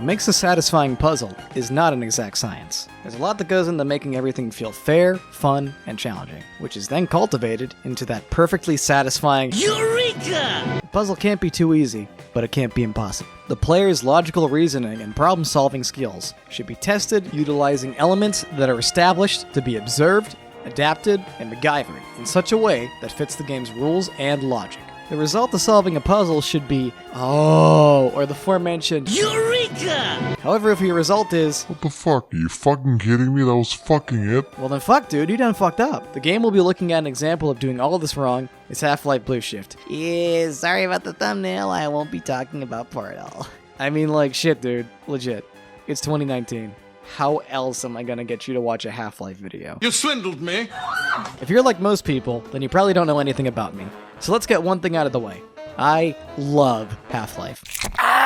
makes a satisfying puzzle is not an exact science. There's a lot that goes into making everything feel fair, fun, and challenging, which is then cultivated into that perfectly satisfying Eureka! The puzzle can't be too easy, but it can't be impossible. The player's logical reasoning and problem-solving skills should be tested utilizing elements that are established to be observed, adapted, and MacGyvered in such a way that fits the game's rules and logic. The result of solving a puzzle should be, oh, or the aforementioned Eureka! However, if your result is, what the fuck, are you fucking kidding me? That was fucking it? Well then fuck dude, you done fucked up. The game will be looking at an example of doing all of this wrong. It's Half-Life Blue Shift. Yeah, sorry about the thumbnail, I won't be talking about Portal. I mean like shit dude, legit. It's 2019. How else am I gonna get you to watch a Half-Life video? You swindled me! If you're like most people, then you probably don't know anything about me. So let's get one thing out of the way. I love Half-Life.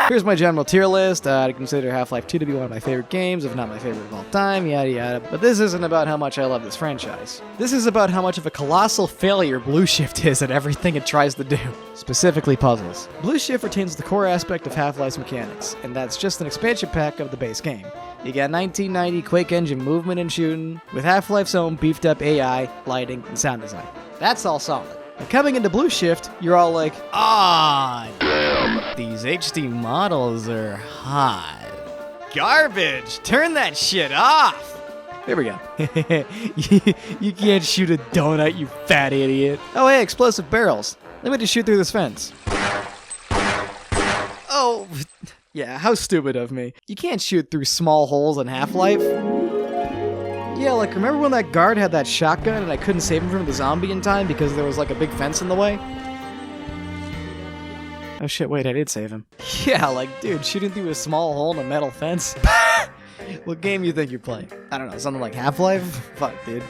Here's my general tier list. I consider Half-Life 2 to be one of my favorite games, if not my favorite of all time, yada yada. But this isn't about how much I love this franchise. This is about how much of a colossal failure Blue Shift is at everything it tries to do. Specifically puzzles. Blue Shift retains the core aspect of Half-Life's mechanics, and that's just an expansion pack of the base game. You got 1990 Quake Engine movement and shooting, with Half-Life's own beefed up AI, lighting, and sound design. That's all solid. And coming into Blue Shift, you're all like, damn, these HD models are hot. Garbage! Turn that shit off! There we go. You can't shoot a donut, you fat idiot. Oh hey, explosive barrels. Let me just shoot through this fence. Oh, yeah, how stupid of me. You can't shoot through small holes in Half-Life. Yeah, like, remember when that guard had that shotgun and I couldn't save him from the zombie in time because there was, like, a big fence in the way? Oh shit, wait, I did save him. Yeah, like, dude, shooting through a small hole in a metal fence? What game you think you're playing? I don't know, something like Half-Life? Fuck, dude.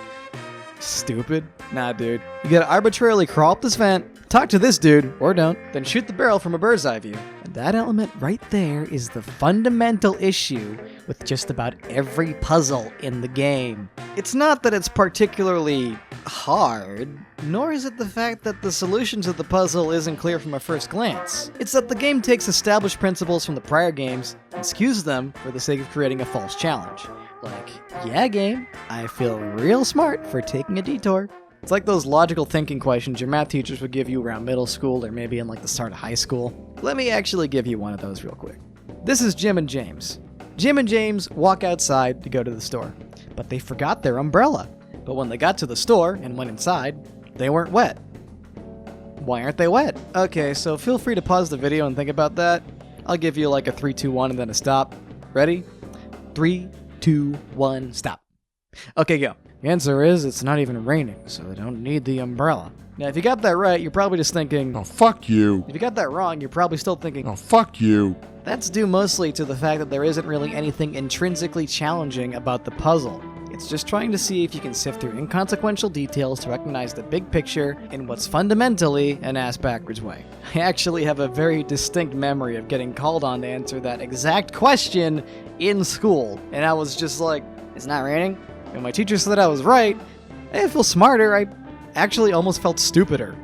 Stupid. Nah, dude. You gotta arbitrarily crawl up this vent, talk to this dude, or don't, then shoot the barrel from a bird's eye view. And that element right there is the fundamental issue with just about every puzzle in the game. It's not that it's particularly hard, nor is it the fact that the solution to the puzzle isn't clear from a first glance. It's that the game takes established principles from the prior games and skews them for the sake of creating a false challenge. Like, yeah game, I feel real smart for taking a detour. It's like those logical thinking questions your math teachers would give you around middle school or maybe in like the start of high school. Let me actually give you one of those real quick. This is Jim and James. Jim and James walk outside to go to the store, but they forgot their umbrella. But when they got to the store and went inside, they weren't wet. Why aren't they wet? Okay, so feel free to pause the video and think about that. I'll give you like a 3, 2, 1 and then a stop. Ready? 3, 2, 1, stop. Okay, go. The answer is it's not even raining, so they don't need the umbrella. Now, if you got that right, you're probably just thinking, oh, fuck you. If you got that wrong, you're probably still thinking, oh, fuck you. That's due mostly to the fact that there isn't really anything intrinsically challenging about the puzzle. It's just trying to see if you can sift through inconsequential details to recognize the big picture in what's fundamentally an ass-backwards way. I actually have a very distinct memory of getting called on to answer that exact question in school, and I was just like, it's not raining? And my teacher said I was right. I didn't feel smarter, I actually almost felt stupider.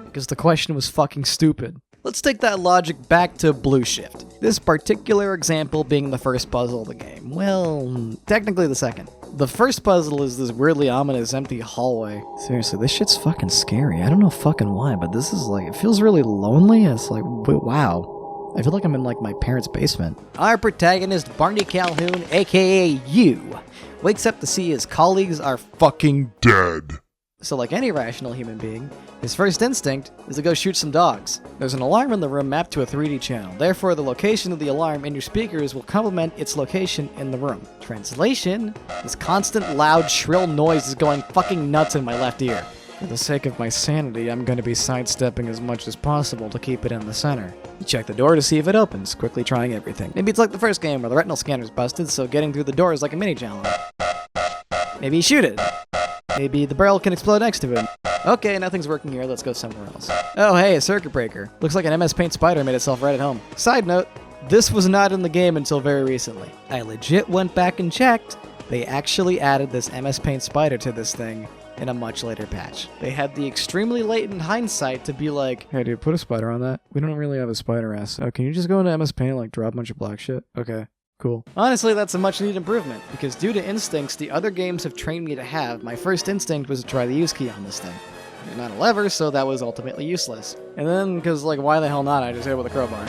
Because the question was fucking stupid. Let's take that logic back to Blue Shift. This particular example being the first puzzle of the game. Well, technically the second. The first puzzle is this weirdly ominous empty hallway. Seriously, this shit's fucking scary. I don't know fucking why, but this is like, it feels really lonely. It's like, wow. I feel like I'm in like my parents' basement. Our protagonist, Barney Calhoun, aka you, wakes up to see his colleagues are fucking dead. So like any rational human being, his first instinct is to go shoot some dogs. There's an alarm in the room mapped to a 3D channel. Therefore, the location of the alarm in your speakers will complement its location in the room. Translation, this constant loud shrill noise is going fucking nuts in my left ear. For the sake of my sanity, I'm going to be sidestepping as much as possible to keep it in the center. You check the door to see if it opens, quickly trying everything. Maybe it's like the first game where the retinal scanner's busted, so getting through the door is like a mini challenge. Maybe you shoot it. Maybe the barrel can explode next to him. Okay, nothing's working here, let's go somewhere else. Oh hey, a circuit breaker. Looks like an MS Paint spider made itself right at home. Side note, this was not in the game until very recently. I legit went back and checked. They actually added this MS Paint spider to this thing in a much later patch. They had the extremely latent hindsight to be like, hey dude, put a spider on that. We don't really have a spider ass. Oh, can you just go into MS Paint and like drop a bunch of black shit? Okay. Cool. Honestly, that's a much needed improvement, because due to instincts the other games have trained me to have, my first instinct was to try the use key on this thing. And not a lever, so that was ultimately useless. And then, because like, why the hell not, I just hit it with a crowbar.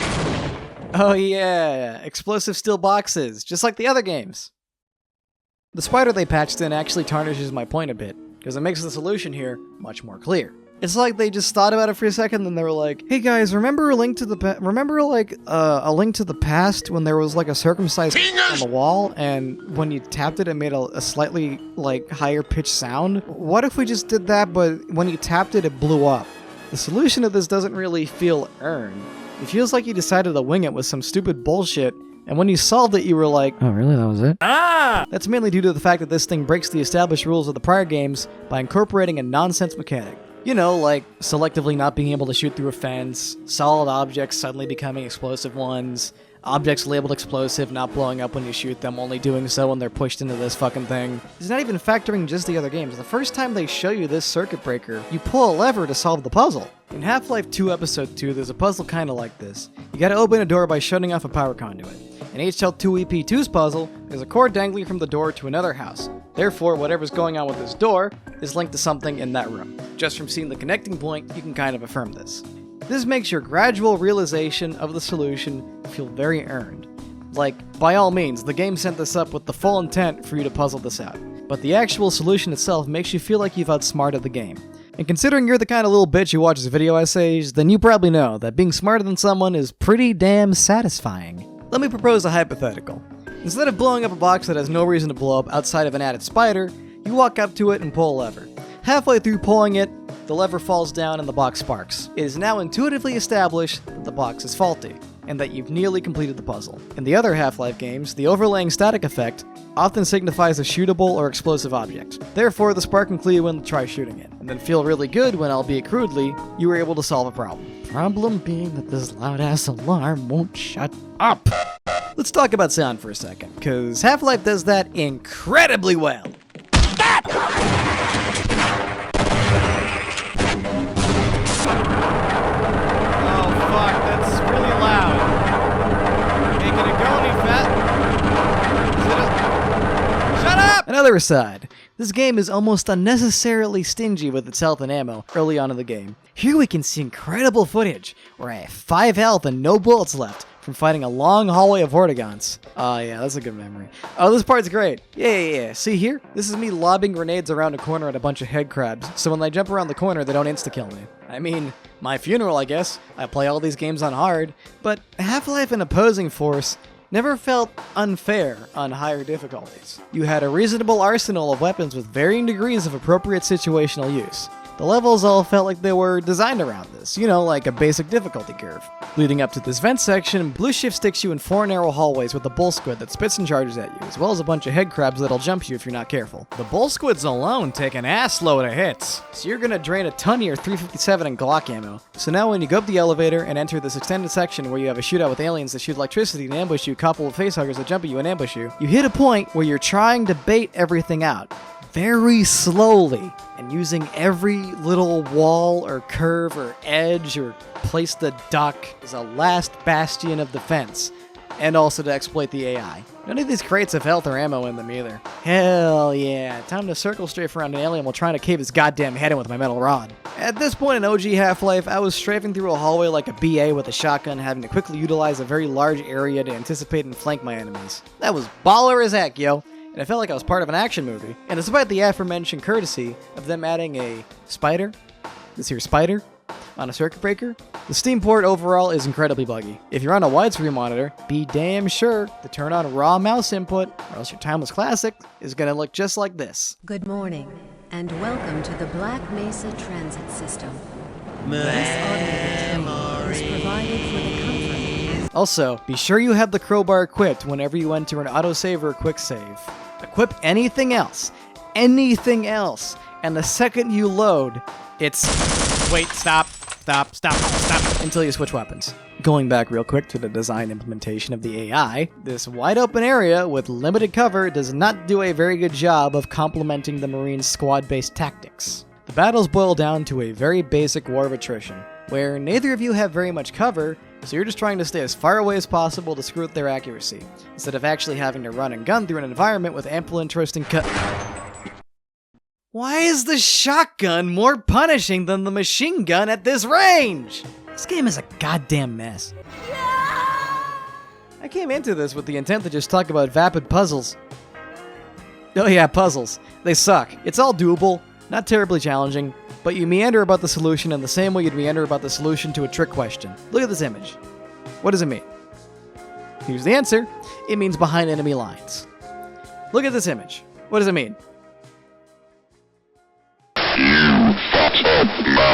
Oh yeah, explosive steel boxes, just like the other games. The spider they patched in actually tarnishes my point a bit, because it makes the solution here much more clear. It's like they just thought about it for a second, then they were like, "Hey guys, remember a link to the a link to the past when there was like a circumcised on the wall, and when you tapped it, it made a slightly like higher pitched sound? What if we just did that, but when you tapped it, it blew up?" The solution to this doesn't really feel earned. It feels like you decided to wing it with some stupid bullshit, and when you solved it, you were like, "Oh, really? That was it?" Ah! That's mainly due to the fact that this thing breaks the established rules of the prior games by incorporating a nonsense mechanic. You know, like selectively not being able to shoot through a fence, solid objects suddenly becoming explosive ones, objects labeled explosive not blowing up when you shoot them, only doing so when they're pushed into this fucking thing. It's not even factoring just the other games. The first time they show you this circuit breaker, you pull a lever to solve the puzzle. In Half-Life 2 Episode 2, there's a puzzle kinda like this. You gotta open a door by shutting off a power conduit. In HL2EP2's puzzle, there's a cord dangling from the door to another house. Therefore, whatever's going on with this door is linked to something in that room. Just from seeing the connecting point, you can kind of affirm this. This makes your gradual realization of the solution feel very earned. Like, by all means, the game sent this up with the full intent for you to puzzle this out. But the actual solution itself makes you feel like you've outsmarted the game. And considering you're the kind of little bitch who watches video essays, then you probably know that being smarter than someone is pretty damn satisfying. Let me propose a hypothetical. Instead of blowing up a box that has no reason to blow up outside of an added spider, you walk up to it and pull a lever. Halfway through pulling it, the lever falls down and the box sparks. It is now intuitively established that the box is faulty, and that you've nearly completed the puzzle. In the other Half-Life games, the overlaying static effect often signifies a shootable or explosive object. Therefore, the spark can clue you in to try shooting it, and then feel really good when, albeit crudely, you were able to solve a problem. Problem being that this loud-ass alarm won't shut up. Let's talk about sound for a second, because Half-Life does that incredibly well. Another aside, this game is almost unnecessarily stingy with its health and ammo early on in the game. Here we can see incredible footage where I have 5 health and no bullets left from fighting a long hallway of Vortigaunts. Oh yeah, that's a good memory. Oh, this part's great. Yeah. See here? This is me lobbing grenades around a corner at a bunch of head crabs, so when they jump around the corner, they don't insta-kill me. I mean, my funeral, I guess. I play all these games on hard, but Half-Life and Opposing Force never felt unfair on higher difficulties. You had a reasonable arsenal of weapons with varying degrees of appropriate situational use. The levels all felt like they were designed around this, you know, like a basic difficulty curve. Leading up to this vent section, Blue Shift sticks you in 4 narrow hallways with a bull squid that spits and charges at you, as well as a bunch of head crabs that'll jump you if you're not careful. The bull squids alone take an ass load of hits, so you're gonna drain a ton of your 357 and Glock ammo. So now when you go up the elevator and enter this extended section where you have a shootout with aliens that shoot electricity and ambush you, a couple of facehuggers that jump at you and ambush you, you hit a point where you're trying to bait everything out very slowly, and using every little wall or curve or edge or place to duck as a last bastion of defense, and also to exploit the AI. None of these crates have health or ammo in them either. Hell yeah, time to circle strafe around an alien while trying to cave his goddamn head in with my metal rod. At this point in OG Half-Life, I was strafing through a hallway like a BA with a shotgun, having to quickly utilize a very large area to anticipate and flank my enemies. That was baller as heck, yo. And I felt like I was part of an action movie. And despite the aforementioned courtesy of them adding a spider, this here spider, on a circuit breaker, the Steam port overall is incredibly buggy. If you're on a widescreen monitor, be damn sure to turn on raw mouse input, or else your timeless classic is gonna look just like this. Good morning, and welcome to the Black Mesa Transit System. This audio is provided for the comfort. Also, be sure you have the crowbar equipped whenever you enter an autosave or a quick save. Equip anything else, and the second you load, it's wait, stop, until you switch weapons. Going back real quick to the design implementation of the AI, this wide open area with limited cover does not do a very good job of complementing the Marines' squad-based tactics. The battles boil down to a very basic war of attrition, where neither of you have very much cover, so you're just trying to stay as far away as possible to screw with their accuracy, instead of actually having to run and gun through an environment with ample interest in Why is the shotgun more punishing than the machine gun at this range? This game is a goddamn mess. I came into this with the intent to just talk about vapid puzzles. Oh yeah, puzzles. They suck. It's all doable, not terribly challenging, but you meander about the solution in the same way you'd meander about the solution to a trick question. Look at this image. What does it mean? Here's the answer. It means behind enemy lines. Look at this image. What does it mean? You fucked up, man.